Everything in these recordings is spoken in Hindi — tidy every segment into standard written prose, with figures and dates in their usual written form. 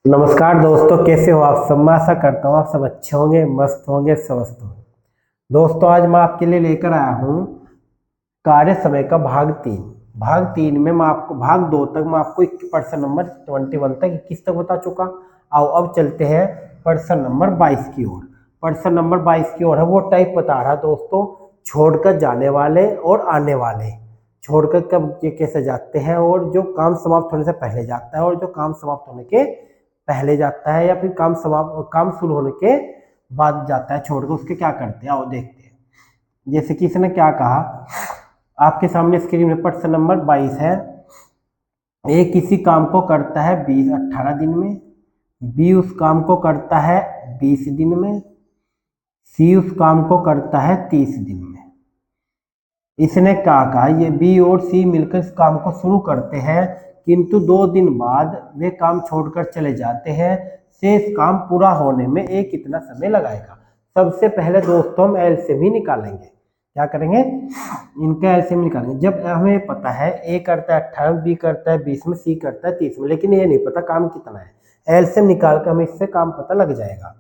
नमस्कार दोस्तों, कैसे हो आप सब। मैं आशा करता हूँ आप सब अच्छे होंगे, मस्त होंगे, स्वस्थ होंगे। दोस्तों, आज मैं आपके लिए लेकर आया हूँ कार्य समय का भाग 3 में मैं आपको भाग 2 तक मैं आपको पर्सन नंबर 21 तक 21 तक बता चुका। आओ अब चलते हैं पर्सन नंबर 22 की ओर। पर्सन नंबर 22 की ओर है वो टाइप बता रहा दोस्तों, छोड़कर जाने वाले और आने वाले। छोड़कर कब ये कैसे जाते हैं, और जो काम समाप्त होने से पहले जाता है और जो काम समाप्त होने के पहले जाता है, या फिर काम शुरू होने के बाद जाता है छोड़कर, उसके क्या करते हैं आओ देखते हैं। जैसे कि इसने क्या कहा, आपके सामने स्क्रीन में पर्सन नंबर 22 है। ए किसी काम को करता है 18 दिन में, बी उस काम को करता है 20 दिन में, सी उस काम को करता है 30 दिन में। इसने क्या कहा, ये बी और सी मिलकर इस काम को शुरू करते हैं, किंतु 2 दिन बाद वे काम छोड़कर चले जाते हैं। शेष काम पूरा होने में ए कितना समय लगाएगा। सबसे पहले दोस्तों हम एलसीएम ही निकालेंगे। क्या करेंगे, इनका एलसीएम निकालेंगे। जब हमें पता है ए करता है 18, बी करता है 20 में, सी करता है 30 में, लेकिन ये नहीं पता काम कितना है। एलसीएम निकाल कर हमें इससे काम पता लग जाएगा।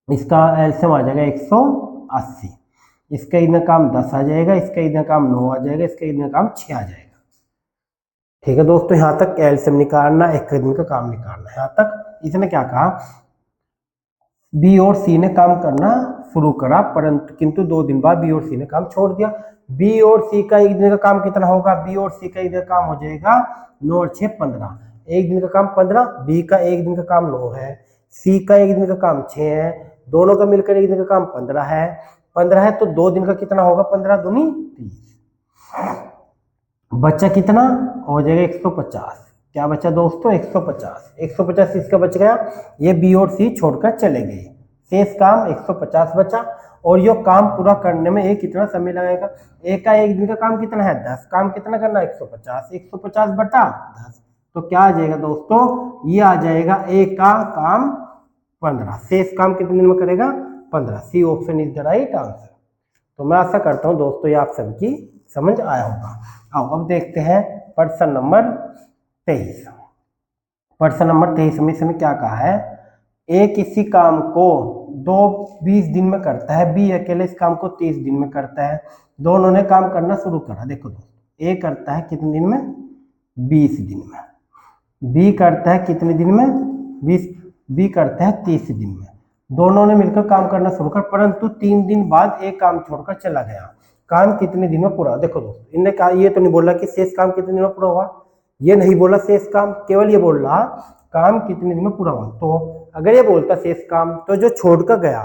इसका एलसीएम आ जाएगा 180। इसका इतना काम 10 आ जाएगा, इसका इतना काम 9 आ जाएगा, इसका इतना काम 6 आ जाएगा। ठीक है दोस्तों, यहाँ तक एलसीएम निकालना, एक दिन का काम निकालना। यहाँ तक इसने क्या कहा, बी और सी ने काम करना शुरू करा, परंतु किंतु 2 दिन बाद बी और सी ने काम छोड़ दिया। बी और सी का एक दिन का काम कितना होगा, बी और सी का एक दिन का काम हो जाएगा 9 और 6 15। एक दिन का काम 15, बी का एक दिन का काम 9 है, सी का एक दिन का काम 6 है, दोनों का मिलकर एक दिन का काम 15 है। 15 है तो 2 दिन का कितना होगा, 15 दूनी 30। बच्चा कितना हो जाएगा 150। क्या बचा दोस्तों, 150। 150 इसका बच गया, ये बी और सी छोड़कर चले गए। शेष काम 150 बचा, और ये काम पूरा करने में ए कितना समय लगेगा। ए का एक दिन का काम कितना है 10, काम कितना करना 150, 150 बटा 10, तो क्या आ जाएगा दोस्तों, ये आ जाएगा ए का काम 15। शेष काम कितने दिन में करेगा, 15। C option is the right answer. तो मैं आशा करता हूँ दोस्तों ये आप सबकी समझ आया होगा। आओ अब देखते हैं प्रश्न नंबर 23। प्रश्न नंबर 23 में इसने क्या कहा है, ए किसी काम को 20 दिन में करता है, बी अकेले इस काम को 30 दिन में करता है। दोनों ने काम करना शुरू करा। देखो दोस्तों, ए करता है कितने दिन में, 20 दिन में, बी करता है कितने दिन में, 20, बी करता है 30 दिन में। दोनों ने मिलकर काम करना शुरू कर, परंतु 3 दिन बाद एक काम छोड़कर चला गया। काम कितने दिन में पूरा। देखो दोस्तों, इनने कहा, ये तो नहीं बोला कि शेष काम कितने दिन में पूरा हुआ, ये नहीं बोला शेष काम, केवल ये बोल रहा काम कितने दिन में पूरा हुआ। तो अगर ये बोलता शेष काम, तो जो छोड़कर गया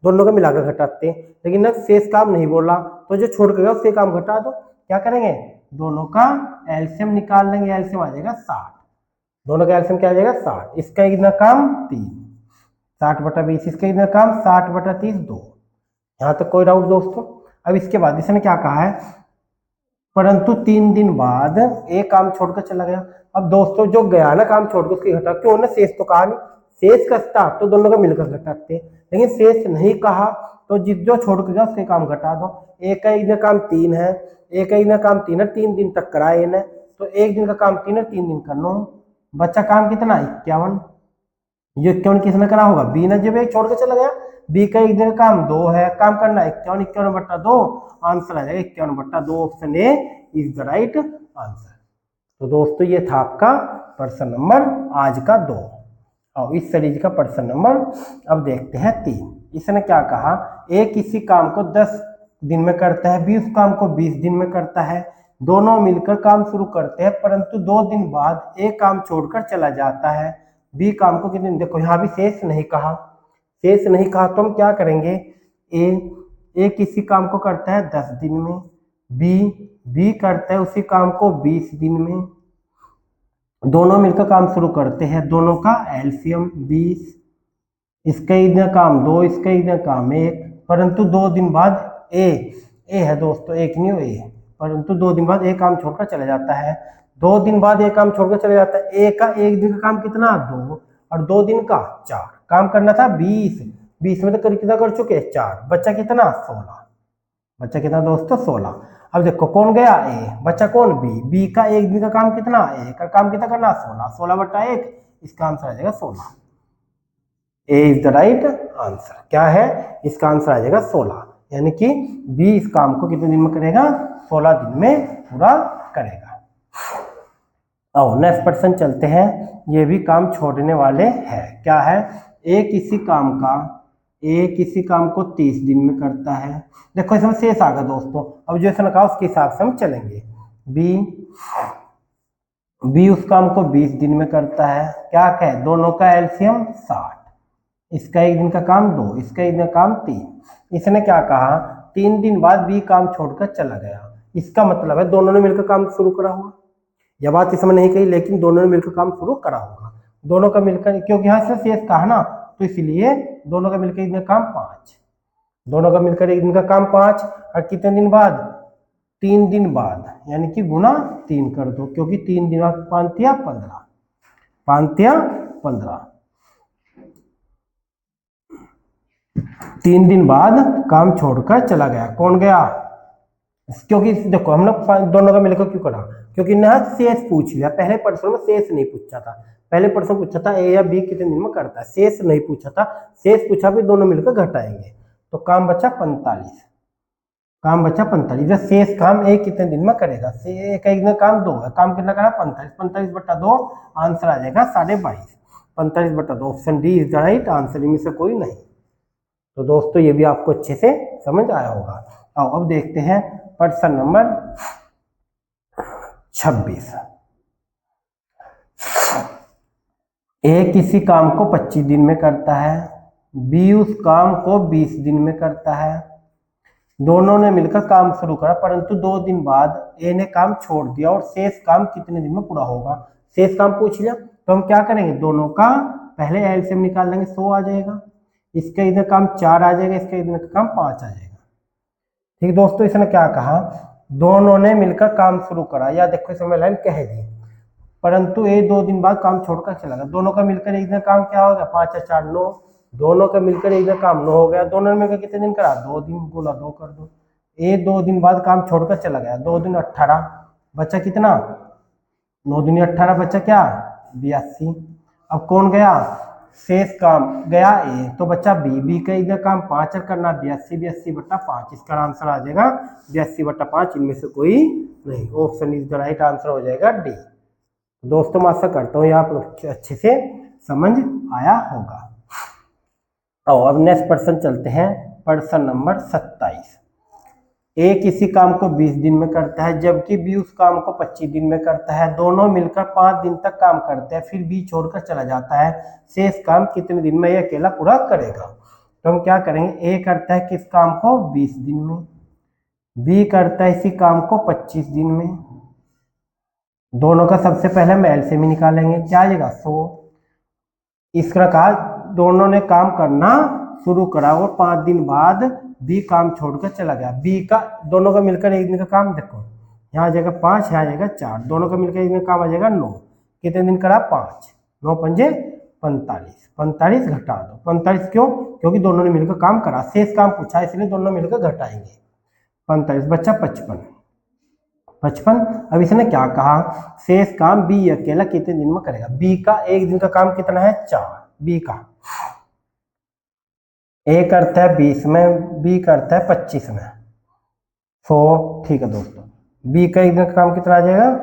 दोनों का मिलाकर घटाते, लेकिन ना शेष काम नहीं बोला, तो जो छोड़ कर गया उससे काम घटा दो। क्या करेंगे, दोनों का एलसीएम निकाल लेंगे। एलसीएम आ जाएगा 60। दोनों का एलसीएम क्या आ जाएगा 60। इसका इतना काम 3, 60 बटा 20, इसका इतना काम 60 बटा 30 2। यहाँ तक कोई डाउट दोस्तों। अब इसके बाद इसने क्या कहा है, परंतु 3 दिन बाद एक काम छोड़कर चला गया। अब दोस्तों जो गया ना काम छोड़कर, उसकी घटा क्यों ना, शेष तो कहा नहीं। शेष कसता तो दोनों का मिलकर घटाते, लेकिन शेष नहीं कहा, तो जिस जो छोड़ के गया उसके काम घटा दो। एक का एक दिन काम 3 है, एक का एक दिन काम 3 है, 3 दिन तक कराए इन्हें, तो एक दिन का काम 3 है, 3 दिन करना। बच्चा काम कितना 51। ये 51 किसने करा होगा, बी ने, जब एक छोड़ के चला गया। बी का एक दिन का काम 2 है, काम करना 51, 51 बट्टा 2, आंसर आ जाएगा 51 बट्टा 2। Option A is the right answer. तो दोस्तों ये था आपका प्रश्न नंबर आज का 2, और इस सीरीज का प्रश्न नंबर अब देखते हैं 3। इसने क्या कहा, ए किसी काम को 10 दिन में करता है, बी उस काम को 20 दिन में करता है। दोनों मिलकर काम शुरू करते हैं, परंतु 2 दिन बाद एक काम छोड़कर चला जाता है। बी काम को कितने दिन, देखो यहाँ भी शेष नहीं कहा, शेष नहीं कहा तो हम क्या करेंगे, ए किसी काम को करता है 10 दिन में, बी करता है उसी काम को 20 दिन में। दोनों मिलकर काम शुरू करते हैं, दोनों का एलसीएम 20, इसका इतना काम 2, इसका इतना काम 1, परंतु 2 दिन बाद ए है दोस्तों, एक नहीं हो ए, परंतु 2 दिन बाद एक काम छोड़कर चला जाता है। 2 दिन बाद एक काम छोड़कर चला जाता है। ए का एक दिन का काम कितना 2, और 2 दिन का 4, काम करना था 20, 20 में तो कितना कर चुके 4, बच्चा कितना 16। बच्चा कितना दोस्तों 16। अब देखो कौन गया ए, बच्चा कौन बी का एक दिन का काम कितना, ए का काम कितना करना 16, 16 बटा 1, इसका आंसर आ जाएगा 16। ए इज द राइट आंसर। क्या है इसका आंसर आ जाएगा 16, यानी कि बी इस काम को कितने दिन में करेगा, 16 दिन में पूरा करेगा। आओ नेक्स्ट पर्सन चलते हैं, ये भी काम छोड़ने वाले हैं। क्या है, ए किसी काम को 30 दिन में करता है। देखो इसमें शेष आ गया दोस्तों, अब जो इसने कहा उसके हिसाब से हम चलेंगे। बी उस काम को 20 दिन में करता है। क्या कहे, दोनों का एलसीएम 60, इसका एक दिन का काम 2, इसका एक दिन का काम 3। इसने क्या कहा, 3 दिन बाद बी काम छोड़कर चला गया। इसका मतलब है दोनों ने मिलकर काम शुरू करा होगा। यह बात इसमें नहीं कही, लेकिन दोनों ने मिलकर काम शुरू करा होगा। दोनों का मिलकर, क्योंकि यहाँ से शेष कहा ना, तो इसलिए दोनों का मिलकर एक दिन का काम 5, दोनों का मिलकर एक दिन का काम 5। और कितने दिन बाद, 3 दिन बाद, यानी कि गुना 3 कर दो, क्योंकि 3 दिन बाद 5 या 15, 5 या 15, 3 दिन बाद काम छोड़कर चला गया। कौन गया, क्योंकि देखो हम लोग दोनों का मिलकर क्यों करा, क्योंकि ना शेष पूछ लिया। पहले प्रश्न में शेष नहीं पूछा था, पहले प्रश्न पूछा था ए या बी कितने दिन में करता है, शेष नहीं पूछा था। शेष पूछा भी दोनों मिलकर घटाएंगे, तो काम बचा 45, काम बचा 45। शेष काम ए कितने दिन में करेगा, एक एक दिन काम 2 है, काम कितना करा 45, 45/2 आंसर आ जाएगा 22.5, 45/2 option D is the right answer, इनमें से कोई नहीं। तो दोस्तों ये भी आपको अच्छे से समझ आया होगा। आओ अब देखते हैं प्रश्न नंबर 26। ए किसी काम को 25 दिन में करता है, बी उस काम को 20 दिन में करता है। दोनों ने मिलकर काम शुरू करा, परंतु 2 दिन बाद ए ने काम छोड़ दिया और शेष काम कितने दिन में पूरा होगा। शेष काम पूछ लिया, तो हम क्या करेंगे, दोनों का पहले एलसीएम निकाल लेंगे, 100 आ जाएगा, इसका इधर काम 4 आ जाएगा, इसका इधर काम 5 आ जाएगा। ठीक दोस्तों, इसने क्या कहा, दोनों ने मिलकर काम शुरू करा, या देखो इसमें लाइन कह दी, परंतु ए 2 दिन बाद काम छोड़कर चला गया। दोनों का मिलकर एक दिन काम क्या होगा, 5 या 4 9, दोनों का मिलकर एक दिन काम 9 हो गया। दोनों ने मिलकर कितने दिन करा, 2 दिन, गुना 2 कर दो। ए 2 दिन बाद काम छोड़कर चला गया, 2 दिन 18, बचा कितना, 9 दिन 18, बचा क्या 82। अब कौन गया, शेष काम गया ए, तो बच्चा बी का इधर काम 5 करना, 82/5, इसका आंसर आ जाएगा 82/5, इनमें से कोई नहीं, option is the right answer हो जाएगा डी। दोस्तों मैं आशा करता हूँ ये आप अच्छे से समझ आया होगा। और अब नेक्स्ट प्रश्न चलते हैं, प्रश्न नंबर 27। ए किसी काम को 20 दिन में करता है, जबकि बी उस काम को 25 दिन में करता है। दोनों मिलकर 5 दिन तक काम करते हैं, फिर बी छोड़कर चला जाता है। शेष काम कितने दिन में ये अकेला पूरा करेगा। तो हम क्या करेंगे, ए करता है किस काम को 20 दिन में, बी करता है इसी काम को 25 दिन में। दोनों का सबसे पहले हम एलसीएम निकालेंगे, क्या आ जाएगा 100। इस प्रकार दोनों ने काम करना शुरू करा और 5 दिन बाद बी काम छोड़कर चला गया। बी का, दोनों का मिलकर एक दिन का काम, देखो यहाँ आ जाएगा 5, यहाँ आ जाएगा 4, दोनों का मिलकर एक दिन का काम आ जाएगा 9। कितने दिन करा, 5, 9 पंजे 45, 45 घटा दो, 45 क्यों, क्योंकि दोनों ने मिलकर काम करा। शेष काम पूछा इसलिए दोनों मिलकर घटाएंगे, 45 बच्चा 55। अब इसने क्या कहा, शेष काम बी अकेला कितने दिन में करेगा। बी का एक दिन का काम कितना है 4, बी का, ए करता है 20 में, बी करता है 25 में, 100। ठीक है दोस्तों, बी का एक दिन का काम कितना आ जाएगा,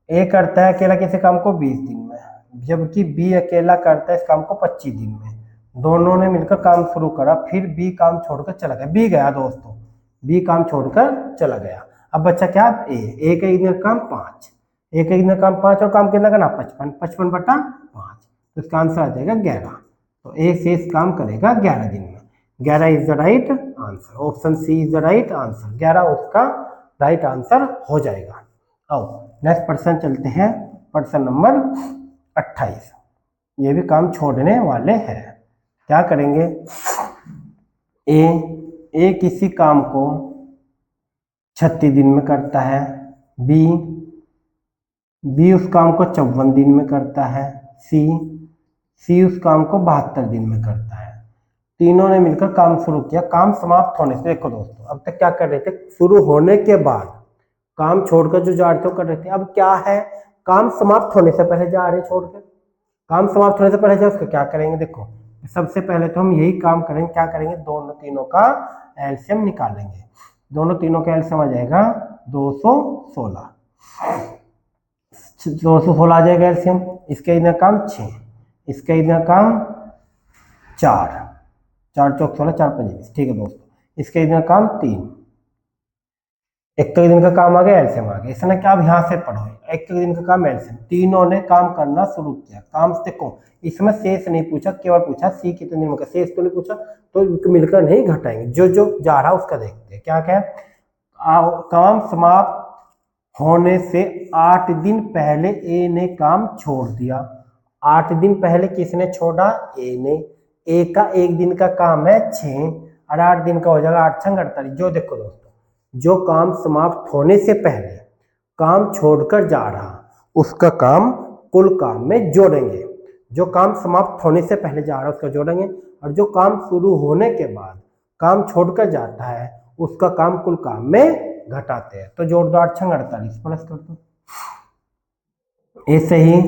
ए करता है अकेला किसी काम को 20 दिन में, जबकि बी अकेला करता है इस काम को 25 दिन में। दोनों ने मिलकर काम शुरू करा, फिर बी काम छोड़कर चला गया। बी गया दोस्तों, बी काम छोड़कर चला गया। अब बच्चा क्या, ए का एक दिन का काम 5, ए का एक दिन का काम 5 और काम कितना करना 55, 55/5, तो इसका आंसर आ जाएगा 11। तो ए शेष काम करेगा 11 दिन में। 11 is the right answer, option C is the right answer, 11 उसका राइट आंसर हो जाएगा। आओ नेक्स्ट प्रश्न चलते हैं, प्रश्न नंबर 28। ये भी काम छोड़ने वाले हैं। क्या करेंगे, ए किसी काम को 36 दिन में करता है, बी उस काम को 54 दिन में करता है, सी उस काम को 72 दिन में करता है। तीनों ने मिलकर काम शुरू किया। काम समाप्त होने से, देखो दोस्तों अब तक क्या कर रहे थे, शुरू होने के बाद काम छोड़कर जो जा रहे थे वो कर रहे थे। अब क्या है, काम समाप्त होने से पहले जा रहे छोड़ के, काम समाप्त होने से पहले जाए उसका क्या करेंगे, देखो सबसे पहले तो हम यही काम करेंगे, क्या करेंगे, दोनों तीनों का एलसीएम निकालेंगे। दोनों तीनों का एलसीएम आ जाएगा 216, 216 आ जाएगा एलसीएम। इसका इतना काम 6, इसका इतना काम 4, 4 चौक 16, 4 पंजे 20, ठीक है दोस्तों। इसका इतना काम 3, एक का दिन का काम आ गया, एलसीएम आ गया। इसने क्या, अब यहाँ से पढ़ो, एक दिन का काम एलसीएम, तीनों ने काम करना शुरू किया। काम देखो इसमें शेष नहीं पूछा, केवल पूछा सी कितने दिन में का, शेष तो नहीं पूछा, तो मिलकर नहीं घटाएंगे, जो जो जा रहा उसका देखते हैं। क्या क्या, काम समाप्त होने से 8 दिन पहले ए ने काम छोड़ दिया। 8 दिन पहले किसने छोड़ा, ए ने। ए का एक दिन का काम है 6 और 8 दिन का हो जाएगा 8 छंग 48। जो देखो दोस्तों, जो काम समाप्त होने से पहले काम छोड़कर जा रहा उसका काम कुल काम में जोड़ेंगे। जो काम समाप्त होने से पहले जा रहा है उसका जोड़ेंगे, और जो काम शुरू होने के बाद काम छोड़कर जाता है उसका काम कुल काम में घटाते हैं। तो जोड़ दो, 8 छंग 48 प्लस कर दो। ऐसे ही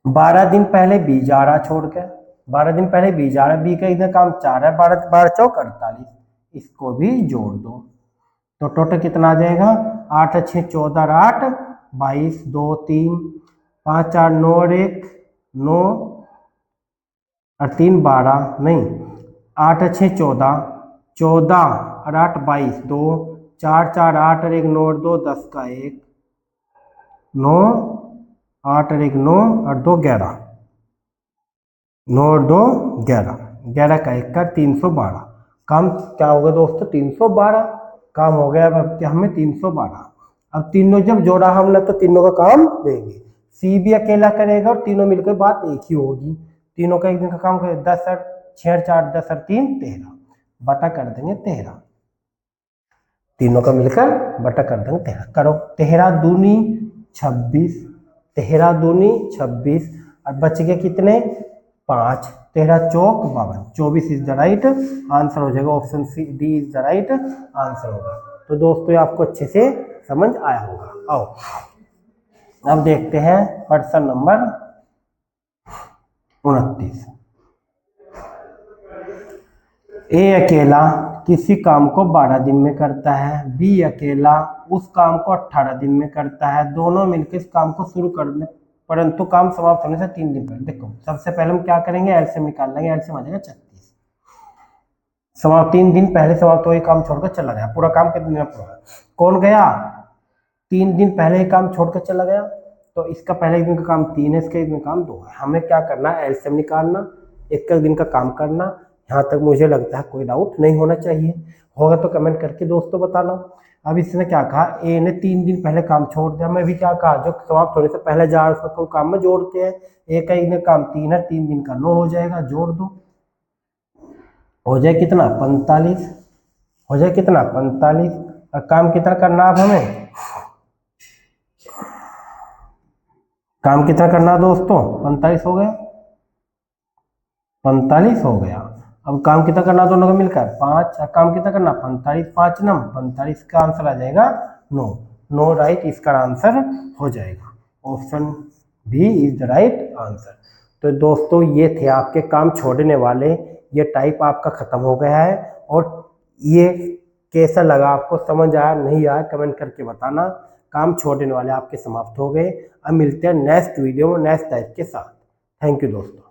12 दिन पहले बी जा रहा छोड़ के, 12 दिन पहले बी जा रहा, बी का इधर काम 4 है, 12 चौक 48, इसको भी जोड़ दो। तो टोटल कितना आ जाएगा, 8 6 14 8 22 2 3 5 4 9 और 1 9 और 3 12, नहीं 8 6 14 14 और 8 22 2 4 4 8 और 1 9 और 2 10 का 1 9 8 और 1 9 और 2 11 9 और 2 11 11 का 1 का 312। काम क्या हो गया दोस्तों, 312 काम हो गया। अब क्या हमें 312, अब तीनों जब जोड़ा हमने तो तीनों का काम देंगे। सी भी अकेला करेगा और तीनों मिलकर बात एक ही होगी। तीनों का एक दिन का काम करेगा, 10 और 6 और 4 10 और 3 13, बटा कर देंगे 13, तीनों का मिलकर बटा कर देंगे 13। करो 13 दूनी 26, 13 दूनी 26 और बच गए कितने 5, 13 चौक 52, 24 इज द राइट आंसर हो जाएगा। Option C D is the right answer होगा। तो दोस्तों ये आपको अच्छे से समझ आया होगा। आओ अब देखते हैं प्रश्न नंबर 29। ए अकेला किसी काम को 12 दिन में करता है, बी अकेला उस काम को 18 दिन में करता है। दोनों मिलकर इस काम को शुरू करने, परंतु काम समाप्त होने से 3 दिन पहले। देखो सबसे पहले हम क्या करेंगे, एलसीएम निकाल लेंगे। एलसीएम आ जाएगा 36। समाप्त 3 दिन पहले समाप्त हो, काम छोड़कर चला गया। पूरा काम कितने दिन में पूरा, कौन गया 3 दिन पहले ही काम छोड़कर चला गया, तो इसका पहले एक दिन का काम 3 है, इसका एक दिन का काम 2 है। हमें क्या करना है, एलसीएम निकालना, एक दिन का काम करना। यहाँ तक मुझे लगता है कोई डाउट नहीं होना चाहिए, होगा तो कमेंट करके दोस्तों बताना। अब इसने क्या कहा, ए ने 3 दिन पहले काम छोड़ दिया। मैं भी क्या कहा, जो समाप्त होने से पहले जा रहा उसको काम में जोड़ते हैं। ए का एक काम 3 है, 3 दिन का 9 हो जाएगा, जोड़ दो, हो जाए कितना 45, हो जाए कितना 45। और काम कितना करना अब हमें, काम कितना करना दोस्तों 45 हो गया, 45 हो गया। अब काम कितना करना दोनों का मिलकर 5, काम कितना करना 45, 5 नम 45 का आंसर आ जाएगा 9, 9 राइट इसका आंसर हो जाएगा। Option B is the right answer. तो दोस्तों ये थे आपके काम छोड़ने वाले, ये टाइप आपका खत्म हो गया है। और ये कैसा लगा आपको, समझ आया नहीं आया कमेंट करके बताना। काम छोड़ने वाले आपके समाप्त हो गए। अब मिलते हैं नेक्स्ट वीडियो में नेक्स्ट टाइप के साथ। थैंक यू दोस्तों।